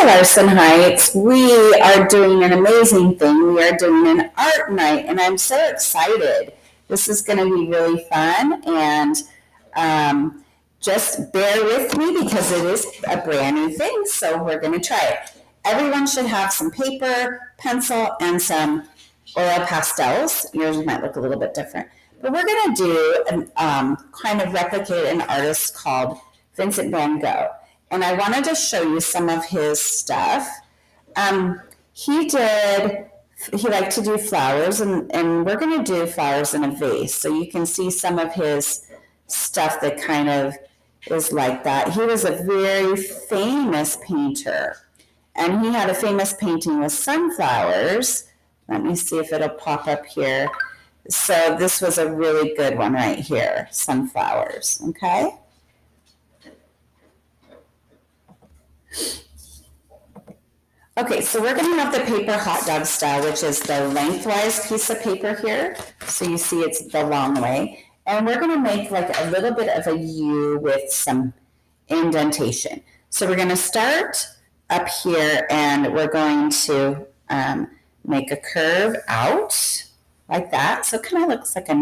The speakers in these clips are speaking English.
Larson Heights. We are doing an amazing thing. We are doing an art night, and I'm so excited. This is going to be really fun, and just bear with me because it is a brand new thing, so we're going to try it. Everyone should have some paper, pencil, and some oil pastels. Yours might look a little bit different. But we're going to do kind of replicate an artist called Vincent van Gogh. And I wanted to show you some of his stuff. He liked to do flowers, and we're going to do flowers in a vase. So you can see some of his stuff that kind of is like that. He was a very famous painter, and he had a famous painting with sunflowers. Let me see if it'll pop up here. So this was a really good one right here, sunflowers, okay? Okay, so we're going to have the paper hot dog style, which is the lengthwise piece of paper here. So you see it's the long way. And we're going to make like a little bit of a U with some indentation. So we're going to start up here, and we're going to make a curve out like that. So it kind of looks like a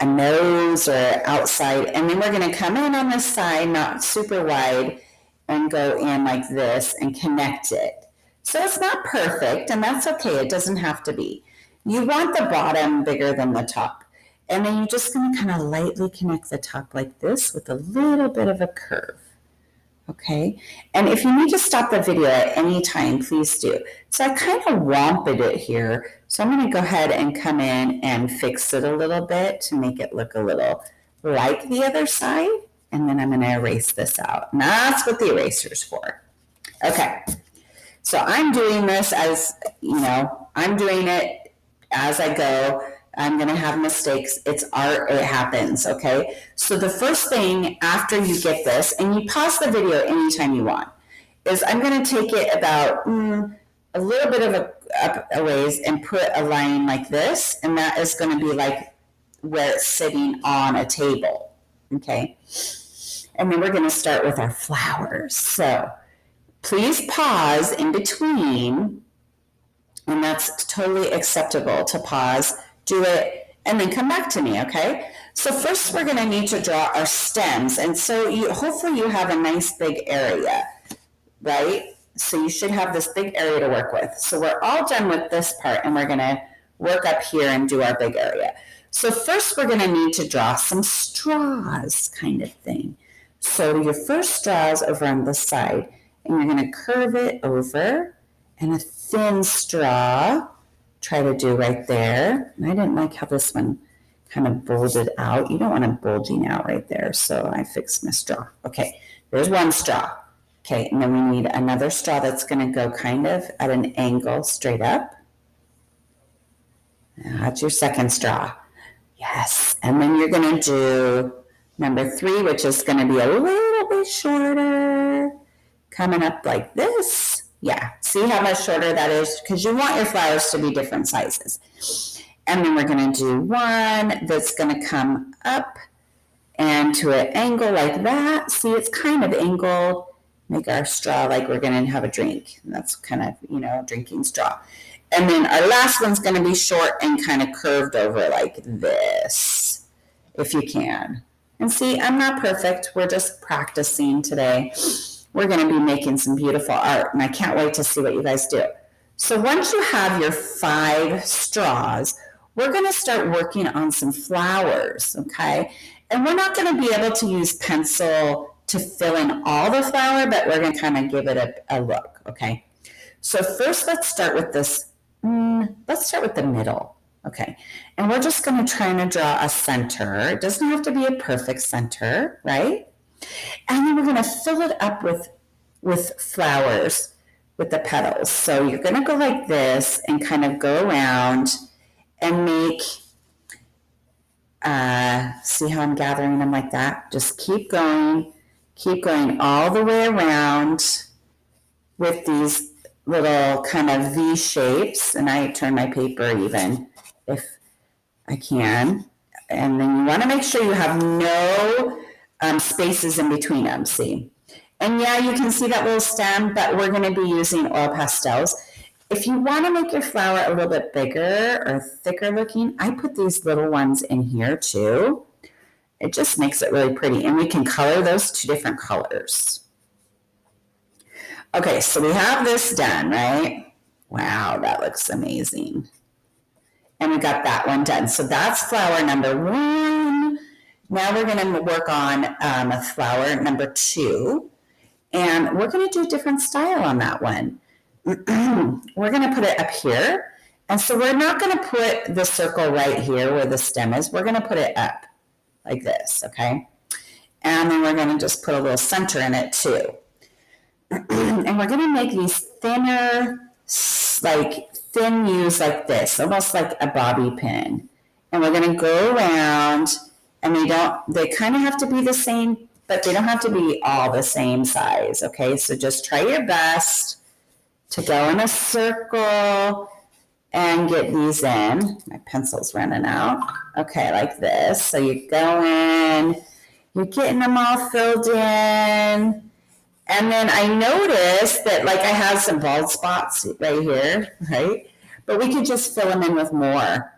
nose or outside. And then we're going to come in on this side, not super wide, and go in like this and connect it. So it's not perfect, and that's okay. It doesn't have to be. You want the bottom bigger than the top. And then you're just going to kind of lightly connect the top like this with a little bit of a curve. Okay? And if you need to stop the video at any time, please do. So I kind of womped it here. So I'm going to go ahead and come in and fix it a little bit to make it look a little like the other side. And then I'm going to erase this out. And that's what the eraser's for. Okay. So I'm doing this as, I'm doing it as I go. I'm going to have mistakes. It's art. It happens. Okay. So the first thing after you get this, and you pause the video anytime you want, is I'm going to take it about a little bit of a ways and put a line like this. And that is going to be like where it's sitting on a table. Okay. And then we're going to start with our flowers. So please pause in between, and that's totally acceptable to pause, do it, and then come back to me, okay? So first we're going to need to draw our stems. And so hopefully you have a nice big area, right? So you should have this big area to work with. So we're all done with this part, and we're going to work up here and do our big area. So first we're going to need to draw some straws kind of thing. So your first straw is over on this side, and you're going to curve it over, and a thin straw, try to do right there. And I didn't like how this one kind of bulged out. You don't want it bulging out right there, so I fixed my straw. Okay, there's one straw. Okay, and then we need another straw that's going to go kind of at an angle straight up. That's your second straw. Yes, and then you're going to do number 3, which is going to be a little bit shorter, coming up like this. Yeah, see how much shorter that is? Because you want your flowers to be different sizes. And then we're going to do one that's going to come up and to an angle like that. See, it's kind of angled. Make our straw like we're going to have a drink. And that's kind of, a drinking straw. And then our last one's going to be short and kind of curved over like this, if you can. And see, I'm not perfect. We're just practicing today. We're going to be making some beautiful art, and I can't wait to see what you guys do. So once you have your 5 straws, we're going to start working on some flowers, okay? And we're not going to be able to use pencil to fill in all the flower, but we're going to kind of give it a look, okay? So first, let's start with this. Let's start with the middle. Okay, and we're just going to try and draw a center. It doesn't have to be a perfect center, right? And then we're going to fill it up with flowers, with the petals. So you're going to go like this and kind of go around and make, see how I'm gathering them like that? Just keep going all the way around with these little kind of V shapes. And I turn my paper even if I can. And then you want to make sure you have no spaces in between them, see? And yeah, you can see that little stem, but we're going to be using oil pastels. If you want to make your flower a little bit bigger or thicker looking, I put these little ones in here too. It just makes it really pretty. And we can color those 2 different colors. Okay, so we have this done, right? Wow, that looks amazing. And we got that one done. So that's flower number 1. Now we're going to work on flower number 2. And we're going to do a different style on that one. We're going to put it up here. And so we're not going to put the circle right here where the stem is. We're going to put it up like this, okay? And then we're going to just put a little center in it too. And we're going to make these thinner, like thin U's like this, almost like a bobby pin. And we're going to go around, and they kind of have to be the same, but they don't have to be all the same size, okay? So just try your best to go in a circle and get these in. My pencil's running out. Okay, like this. So you go in, you're getting them all filled in. And then I noticed that like I have some bald spots right here, right? But we could just fill them in with more.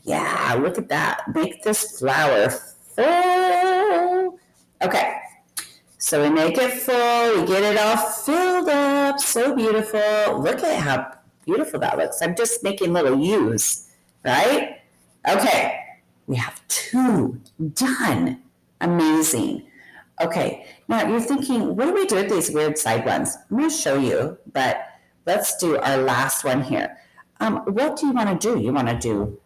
Yeah, look at that. Make this flower full. Okay, so we make it full. We get it all filled up. So beautiful. Look at how beautiful that looks. I'm just making little U's, right? Okay, we have 2 done. Amazing. Okay, now you're thinking, what do we do with these weird side ones? I'm going to show you, but let's do our last one here. What do you want to do? You want to do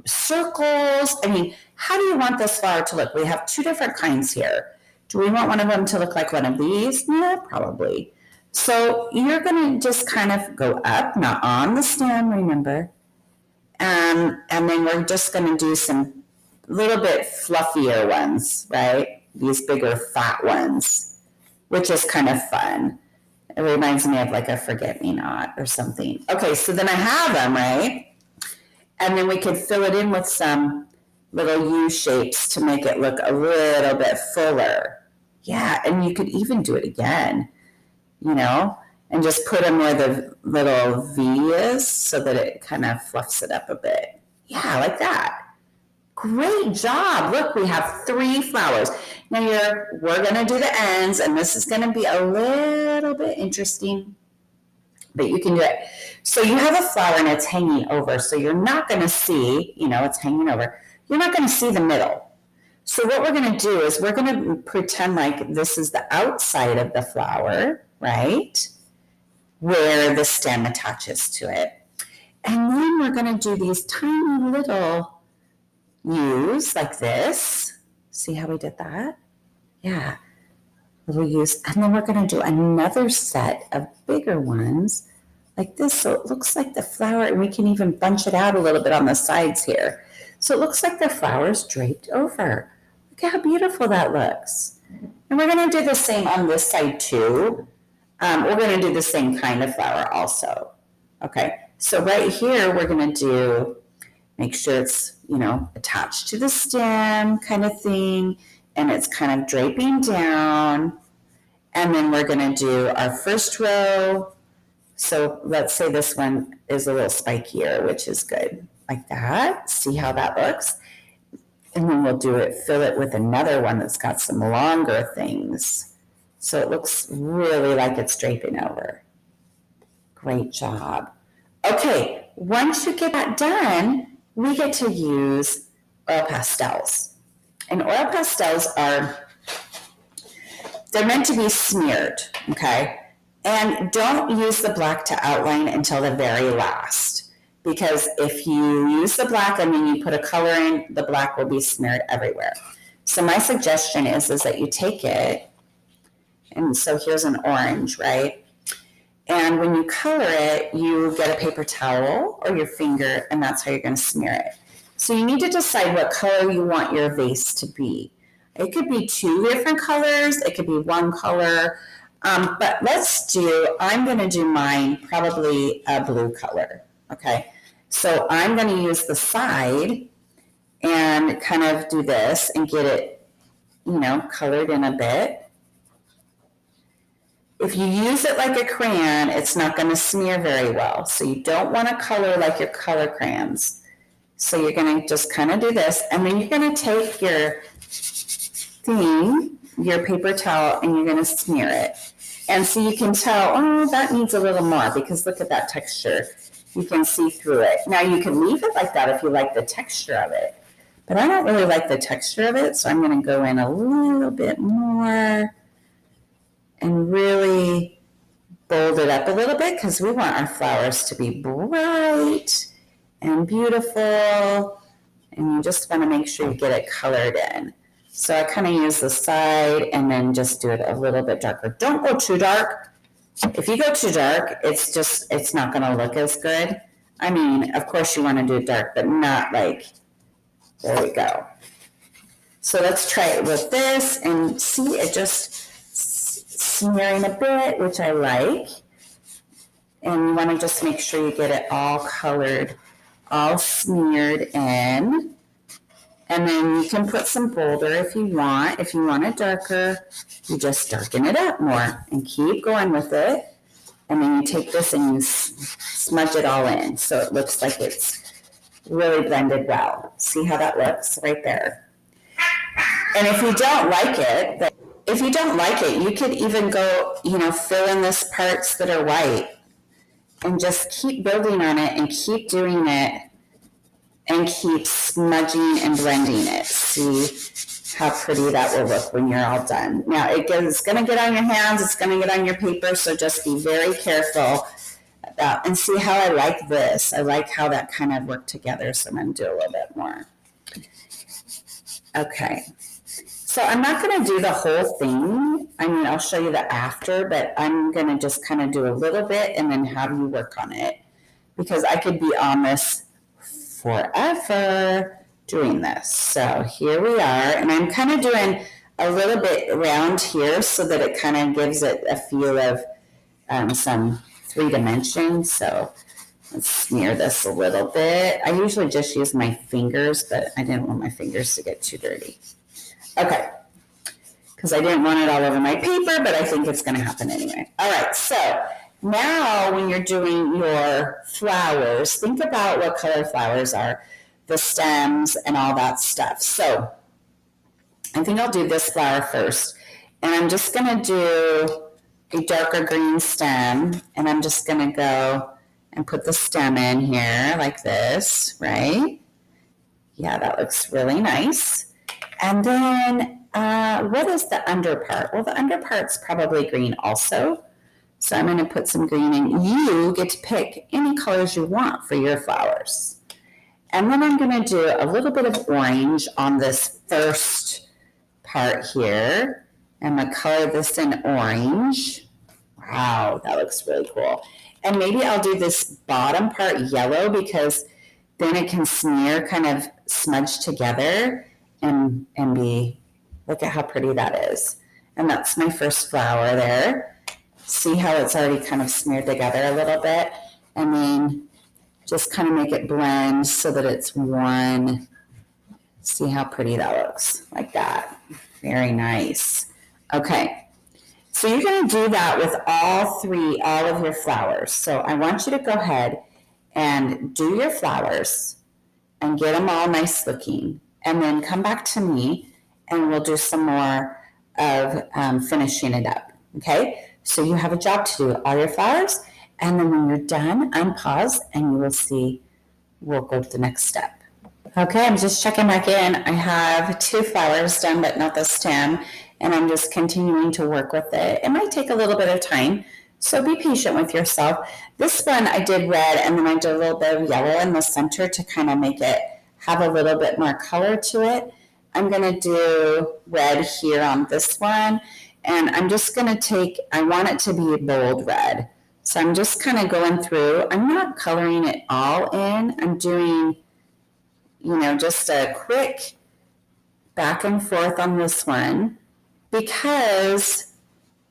circles? I mean, how do you want this flower to look? We have 2 different kinds here. Do we want one of them to look like one of these? Yeah, probably. So you're going to just kind of go up, not on the stem, remember. And then we're just going to do some little bit fluffier ones, right? These bigger fat ones, which is kind of fun. It reminds me of like a forget-me-not or something. Okay, so then I have them, right? And then we could fill it in with some little U shapes to make it look a little bit fuller. Yeah, and you could even do it again, and just put them where the little V is so that it kind of fluffs it up a bit. Yeah, like that. Great job. Look, we have 3 flowers. Now we're going to do the ends, and this is going to be a little bit interesting, but you can do it. So you have a flower and it's hanging over, so you're not going to see, it's hanging over. You're not going to see the middle. So what we're going to do is we're going to pretend like this is the outside of the flower, right, where the stem attaches to it. And then we're going to do these tiny little U's like this. See how we did that? Yeah. Little U's. And then we're going to do another set of bigger ones like this. So it looks like the flower, and we can even bunch it out a little bit on the sides here. So it looks like the flower's draped over. Look how beautiful that looks. And we're going to do the same on this side too. We're going to do the same kind of flower also. Okay. So right here, we're going to make sure it's, attached to the stem kind of thing, and it's kind of draping down. And then we're going to do our first row. So let's say this one is a little spikier, which is good, like that. See how that looks? And then we'll fill it with another one that's got some longer things. So it looks really like it's draping over. Great job. Okay, once you get that done, we get to use oil pastels. And oil pastels they're meant to be smeared, okay? And don't use the black to outline until the very last, because if you use the black and then you put a color in, the black will be smeared everywhere. So my suggestion is that you take it, and so here's an orange, right? And when you color it, you get a paper towel or your finger, and that's how you're going to smear it. So you need to decide what color you want your vase to be. It could be 2 different colors. It could be 1 color. But I'm going to do mine probably a blue color. Okay. So I'm going to use the side and kind of do this and get it, colored in a bit. If you use it like a crayon, it's not going to smear very well. So you don't want to color like your color crayons. So you're going to just kind of do this, and then you're going to take your thing, your paper towel, and you're going to smear it. And so you can tell, oh, that needs a little more, because look at that texture. You can see through it. Now you can leave it like that if you like the texture of it. But I don't really like the texture of it, so I'm going to go in a little bit more and really bold it up a little bit, because we want our flowers to be bright and beautiful, and you just want to make sure you get it colored in. So I kind of use the side and then just do it a little bit darker. Don't go too dark. If you go too dark, it's not going to look as good. I mean, of course you want to do it dark, but not like, there we go. So let's try it with this, and see it just smearing a bit, which I like. And you want to just make sure you get it all colored, all smeared in. And then you can put some bolder if you want. If you want it darker, you just darken it up more and keep going with it. And then you take this and you smudge it all in so it looks like it's really blended well. See how that looks right there? And if you don't like it, you could even go, fill in this parts that are white and just keep building on it and keep doing it and keep smudging and blending it. See how pretty that will look when you're all done. Now it's going to get on your hands, it's going to get on your paper, so just be very careful about, and see how I like this. I like how that kind of worked together, so I'm going to do a little bit more. Okay. So I'm not going to do the whole thing. I mean, I'll show you the after, but I'm going to just kind of do a little bit and then have you work on it, because I could be on this forever doing this. So here we are, and I'm kind of doing a little bit around here so that it kind of gives it a feel of some 3 dimensions. So let's smear this a little bit. I usually just use my fingers, but I didn't want my fingers to get too dirty. Okay, because I didn't want it all over my paper, but I think it's going to happen anyway. All right, so now when you're doing your flowers, think about what color flowers are, the stems and all that stuff. So I think I'll do this flower first, and I'm just going to do a darker green stem, and I'm just going to go and put the stem in here like this, right? Yeah, that looks really nice. And then what is the under part? Well, the under part's probably green also. So I'm going to put some green in. You get to pick any colors you want for your flowers. And then I'm going to do a little bit of orange on this first part here. I'm going to color this in orange. Wow, that looks really cool. And maybe I'll do this bottom part yellow, because then it can smear, kind of smudge together and be, look at how pretty that is. And that's my first flower there. See how it's already kind of smeared together a little bit, and then just kind of make it blend so that it's one. See how pretty that looks, like that. Very nice. Okay, so you're going to do that with all of your flowers. So I want you to go ahead and do your flowers and get them all nice looking, and then come back to me and we'll do some more of finishing it up. Okay, so you have a job to do, all your flowers, and then when you're done, unpause and you will see, we'll go to the next step. Okay, I'm just checking back in. I have 2 flowers done, but not the stem, and I'm just continuing to work with it. It might take a little bit of time, so be patient with yourself. This one I did red, and then I did a little bit of yellow in the center to kind of make it have a little bit more color to it. I'm going to do red here on this one, and I'm just going to take, I want it to be a bold red. So I'm just kind of going through. I'm not coloring it all in. I'm doing, just a quick back and forth on this one, because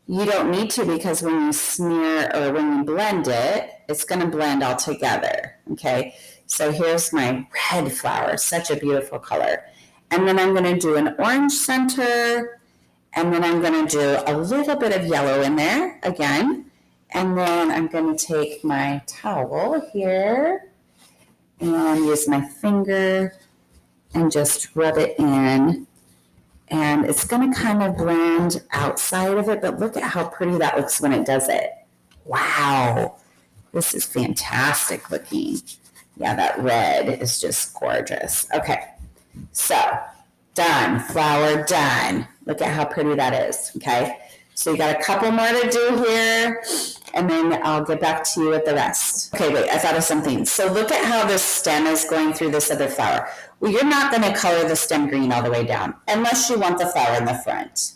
you don't need to, because when you smear or when you blend it, it's going to blend all together. Okay, so here's my red flower, such a beautiful color. And then I'm going to do an orange center, And then I'm going to do a little bit of yellow in there again. And then I'm going to take my towel here and use my finger and just rub it in. And it's going to kind of blend outside of it, but look at how pretty that looks when it does it. Wow, this is fantastic looking. Yeah, that red is just gorgeous. Okay, so done, flower done. Look at how pretty that is, okay? So you got a couple more to do here, and then I'll get back to you with the rest. Okay, wait, I thought of something. So look at how this stem is going through this other flower. Well, you're not going to color the stem green all the way down, unless you want the flower in the front,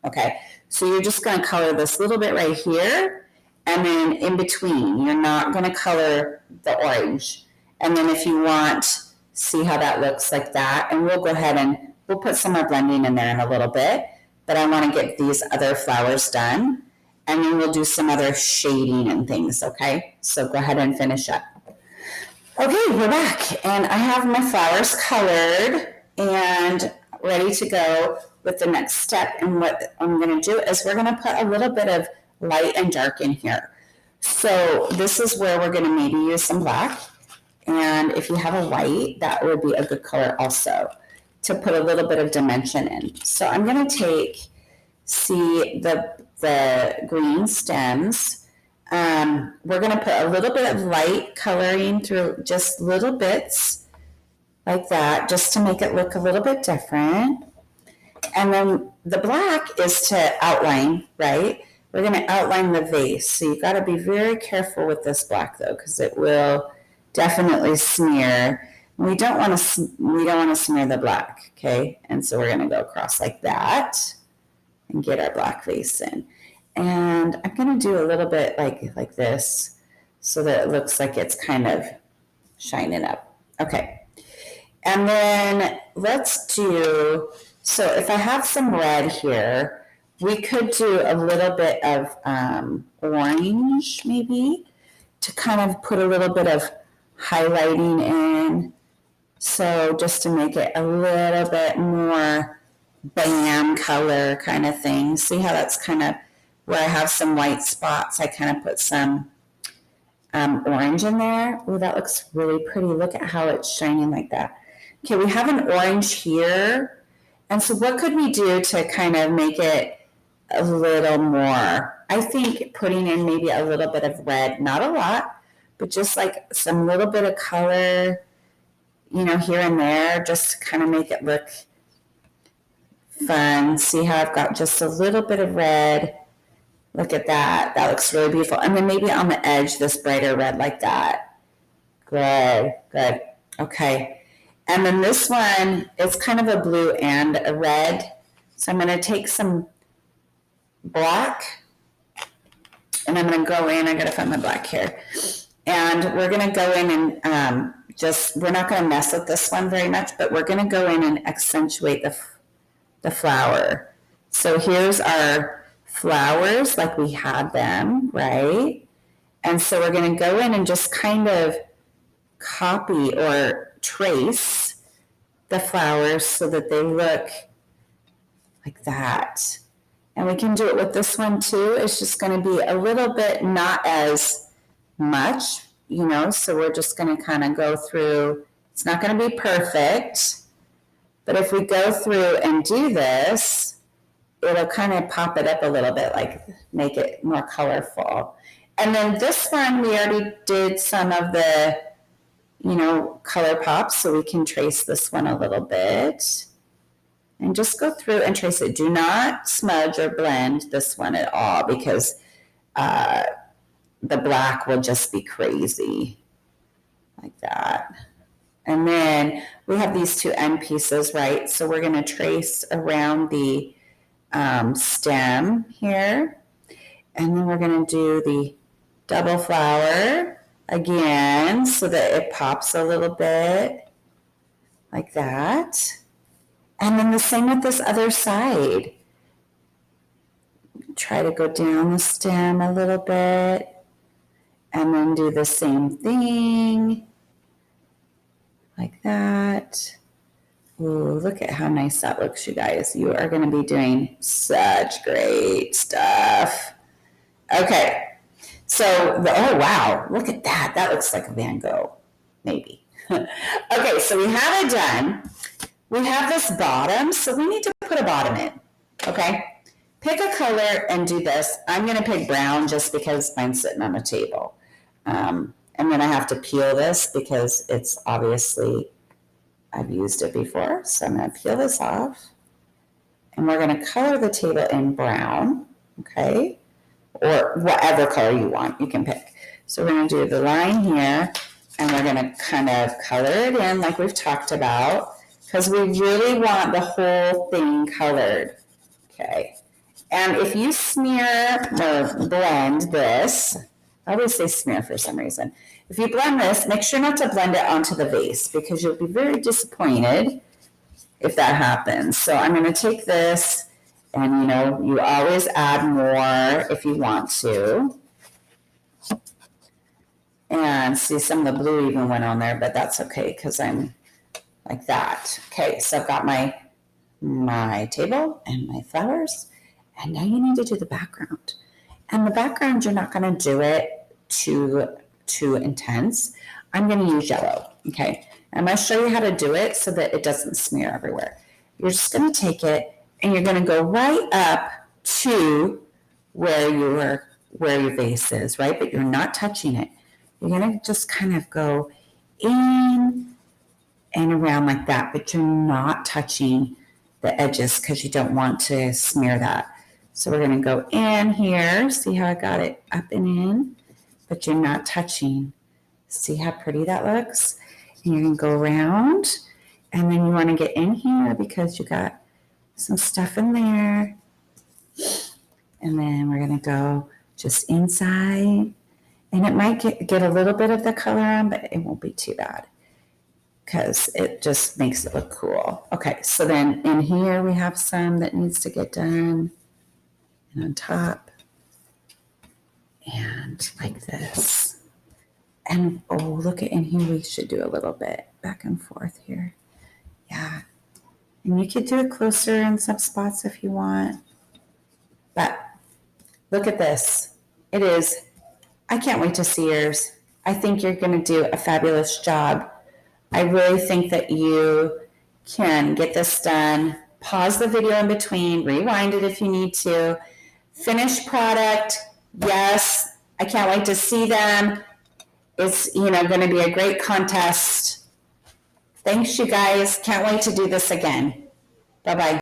okay? So you're just going to color this little bit right here, and then in between, you're not going to color the orange. And then if you want, see how that looks like that, and we'll go ahead and we'll put some more blending in there in a little bit, but I want to get these other flowers done, and then we'll do some other shading and things, okay? So go ahead and finish up. Okay, we're back, and I have my flowers colored and ready to go with the next step. And what I'm going to do is we're going to put a little bit of light and dark in here. So this is where we're going to maybe use some black, and if you have a white, that would be a good color also to put a little bit of dimension in. So I'm going to take, see the green stems. We're going to put a little bit of light coloring through just little bits like that, just to make it look a little bit different. And then the black is to outline, right? We're going to outline the vase. So you've got to be very careful with this black though, because it will definitely smear. We don't want to smear the black, okay? And so we're going to go across like that and get our black vase in. And I'm going to do a little bit like this so that it looks like it's kind of shining up. Okay. And then let's do, so if I have some red here, we could do a little bit of orange maybe to kind of put a little bit of highlighting in. So just to make it a little bit more bam color kind of thing. See how that's kind of where I have some white spots, I kind of put some orange in there. Oh, that looks really pretty. Look at how it's shining like that. Okay, we have an orange here. And so what could we do to kind of make it a little more? I think putting in maybe a little bit of red, not a lot, but just like some little bit of color, you know, here and there, just to kind of make it look fun. See how I've got just a little bit of red. Look at that. That looks really beautiful. And then maybe on the edge, this brighter red like that. Good, good. Okay. And then this one is kind of a blue and a red. So I'm going to take some black and I'm going to go in. I got to find my black here. And we're going to go in and we're not going to mess with this one very much, but we're going to go in and accentuate the flower. So here's our flowers like we had them, right? And so we're going to go in and just kind of copy or trace the flowers so that they look like that. And we can do it with this one too. It's just going to be a little bit not as much, you know, so we're just going to kind of go through. It's not going to be perfect, but if we go through and do this, it'll kind of pop it up a little bit, like make it more colorful. And then this one, we already did some of the, you know, color pops, so we can trace this one a little bit. And just go through and trace it. Do not smudge or blend this one at all, because the black will just be crazy, like that. And then we have these two end pieces, right? So we're going to trace around the stem here. And then we're going to do the double flower again so that it pops a little bit, like that. And then the same with this other side. Try to go down the stem a little bit and then do the same thing like that. Ooh, look at how nice that looks, you guys. You are going to be doing such great stuff. Okay. So, oh wow, look at that. That looks like a Van Gogh, maybe. Okay, so we have it done. We have this bottom, so we need to put a bottom in. Okay. Pick a color and do this. I'm going to pick brown just because mine's sitting on a table. And then I have to peel this because it's obviously, I've used it before. So I'm going to peel this off. And we're going to color the table in brown. Okay. Or whatever color you want, you can pick. So we're going to do the line here, and we're going to kind of color it in like we've talked about, because we really want the whole thing colored. Okay. And if you smear or blend this, I always say smear for some reason. If you blend this, make sure not to blend it onto the vase because you'll be very disappointed if that happens. So I'm going to take this, and you always add more if you want to. And see, some of the blue even went on there, but that's okay because I'm like that. Okay, so I've got my table and my flowers. And now you need to do the background. And the background, you're not going to do it too intense. I'm going to use yellow. Okay, I'm going to show you how to do it so that it doesn't smear everywhere. You're just going to take it and you're going to go right up to where your vase is, right? But you're not touching it. You're going to just kind of go in and around like that, but you're not touching the edges because you don't want to smear that. So we're going to go in here. See how I got it up and in, but you're not touching. See how pretty that looks? And you're going to go around, and then you want to get in here because you got some stuff in there. And then we're going to go just inside. And it might get a little bit of the color on, but it won't be too bad because it just makes it look cool. Okay, so then in here we have some that needs to get done. And on top. And like this. And oh, look at in here, we should do a little bit back and forth here. Yeah. And you could do it closer in some spots if you want. But look at this. It is. I can't wait to see yours. I think you're going to do a fabulous job. I really think that you can get this done. Pause the video in between, rewind it if you need to. Finished product, yes. I can't wait to see them. It's going to be a great contest. Thanks, you guys. Can't wait to do this again. Bye-bye.